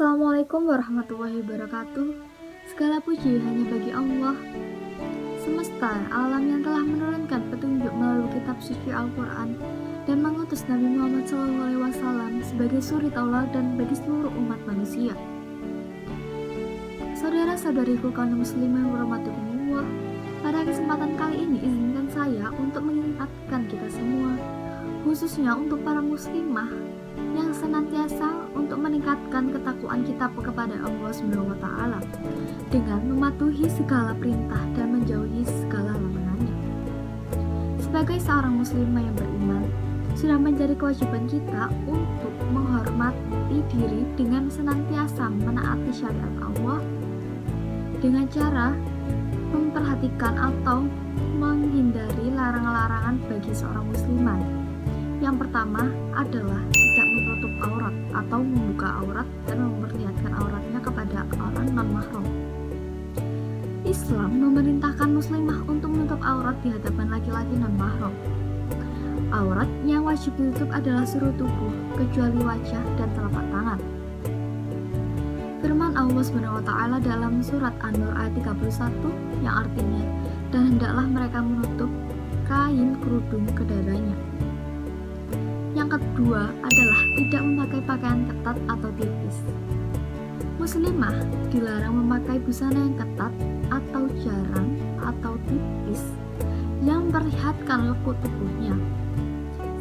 Assalamualaikum warahmatullahi wabarakatuh. Segala puji hanya bagi Allah semesta alam yang telah menurunkan petunjuk melalui kitab suci Al-Quran dan mengutus Nabi Muhammad SAW sebagai suri tauladan bagi seluruh umat manusia. Saudara-saudariku kaum muslimin warahmatullah, pada kesempatan kali ini izinkan saya untuk mengingatkan kita semua, khususnya untuk para muslimah yang senantiasa untuk meningkatkan ketakwaan kita kepada Allah SWT dengan mematuhi segala perintah dan menjauhi segala larangannya. Sebagai seorang muslimah yang beriman, sudah menjadi kewajiban kita untuk menghormati diri dengan senantiasa menaati syariat Allah dengan cara memperhatikan atau menghindari larangan-larangan bagi seorang muslimah. Yang pertama adalah tidak menutup aurat atau membuka aurat dan memperlihatkan auratnya kepada orang non-mahram. Islam memerintahkan muslimah untuk menutup aurat di hadapan laki-laki non-mahram. Aurat yang wajib ditutup adalah seluruh tubuh, kecuali wajah dan telapak tangan. Firman Allah SWT dalam surat An-Nur ayat 31 yang artinya, dan hendaklah mereka menutup kain kerudung ke dadanya. Yang kedua adalah tidak memakai pakaian ketat atau tipis. Muslimah dilarang memakai busana yang ketat atau jarang atau tipis yang memperlihatkan lekuk tubuhnya,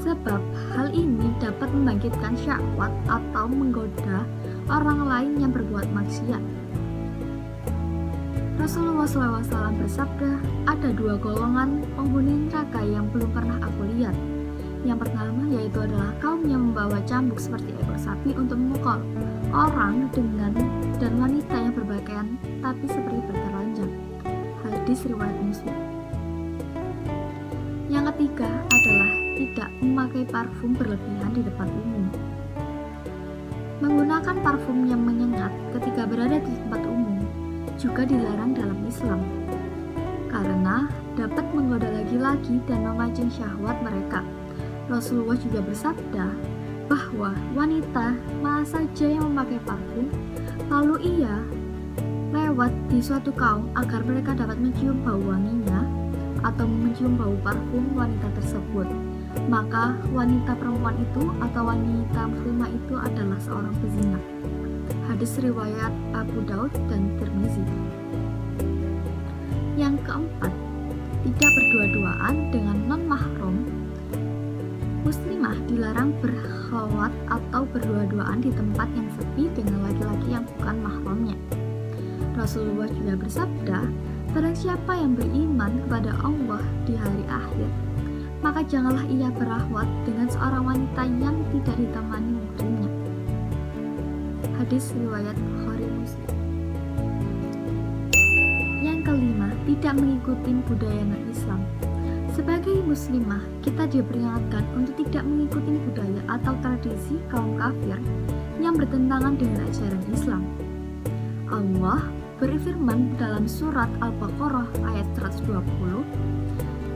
sebab hal ini dapat membangkitkan syahwat atau menggoda orang lain yang berbuat maksiat. Rasulullah SAW bersabda, ada dua golongan penghuni neraka yang belum pernah aku lihat. Yang pertama yaitu adalah kaum yang membawa cambuk seperti ekor sapi untuk memukul orang dan wanita yang berpakaian tapi seperti bertelanjang. Hadis riwayat Muslim. Yang ketiga adalah tidak memakai parfum berlebihan di depan umum. Menggunakan parfum yang menyengat ketika berada di tempat umum juga dilarang dalam Islam, karena dapat menggoda laki-laki dan memancing syahwat mereka. Rasulullah juga bersabda bahwa wanita mana saja yang memakai parfum, lalu ia lewat di suatu kaum agar mereka dapat mencium bau wanginya atau mencium bau parfum wanita tersebut, maka wanita perempuan itu atau wanita muslimah itu adalah seorang pezina. Hadis riwayat Abu Daud dan Tirmizi. Yang keempat, tidak berdua-duaan dengan non-mahram. Muslimah dilarang berkhalwat atau berdua-duaan di tempat yang sepi dengan laki-laki yang bukan mahramnya. Rasulullah juga bersabda, barang siapa yang beriman kepada Allah di hari akhir, maka janganlah ia berkhawat dengan seorang wanita yang tidak ditemani muhrimnya. Hadis riwayat Bukhari Muslim. Yang kelima, tidak mengikuti budaya non-Islam. Sebagai muslimah, kita diperingatkan untuk tidak mengikuti budaya atau tradisi kaum kafir yang bertentangan dengan ajaran Islam. Allah berfirman dalam surat Al-Baqarah ayat 120,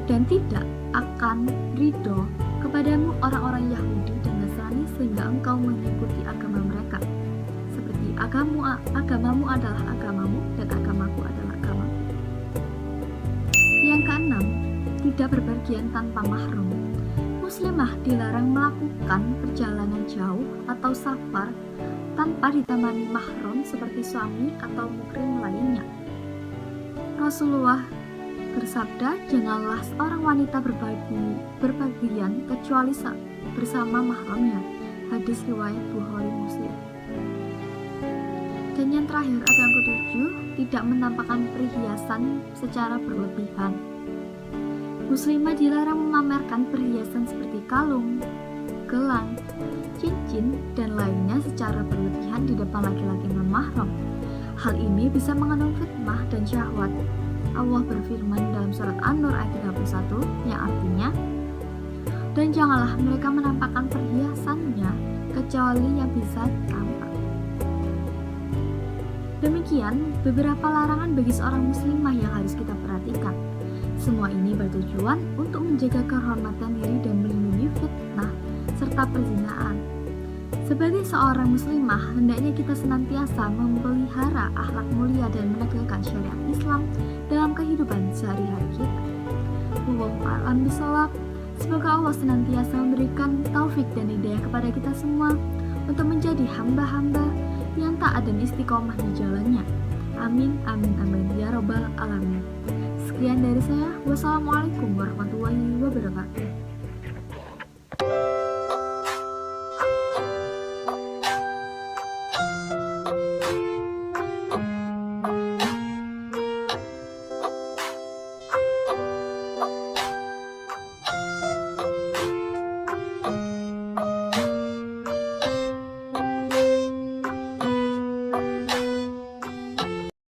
dan tidak akan ridho kepadamu orang-orang Yahudi dan Nasrani sehingga engkau mengikuti agama mereka, seperti agamamu adalah agamamu dan agamaku adalah agamaku. Yang keenam, tidak berpergian tanpa mahram. Muslimah dilarang melakukan perjalanan jauh atau safar tanpa ditemani mahram seperti suami atau muhrim lainnya. Rasulullah bersabda, janganlah seorang wanita berpergian kecuali bersama mahramnya. Hadis riwayat Bukhari Muslim. Dan yang terakhir atau yang ketujuh, tidak menampakkan perhiasan secara berlebihan. Muslimah dilarang memamerkan perhiasan seperti kalung, gelang, cincin, dan lainnya secara berlebihan di depan laki-laki non-mahram. Hal ini bisa mengandung fitnah dan syahwat. Allah berfirman dalam surat An-Nur ayat 31 yang artinya, dan janganlah mereka menampakkan perhiasannya kecuali yang bisa tampak. Demikian beberapa larangan bagi seorang muslimah yang harus kita perhatikan. Semua ini bertujuan untuk menjaga kehormatan diri dan melindungi fitnah serta perzinaan. Sebagai seorang muslimah, hendaknya kita senantiasa memelihara akhlak mulia dan menegakkan syariat Islam dalam kehidupan sehari-hari kita. Wallahu a'lam bishawab. Semoga Allah senantiasa memberikan taufik dan hidayah kepada kita semua untuk menjadi hamba-hamba yang taat dan istiqomah di jalannya. Amin, amin, amin, ya robbal alamin. Sekian dari saya. Wassalamualaikum warahmatullahi wabarakatuh.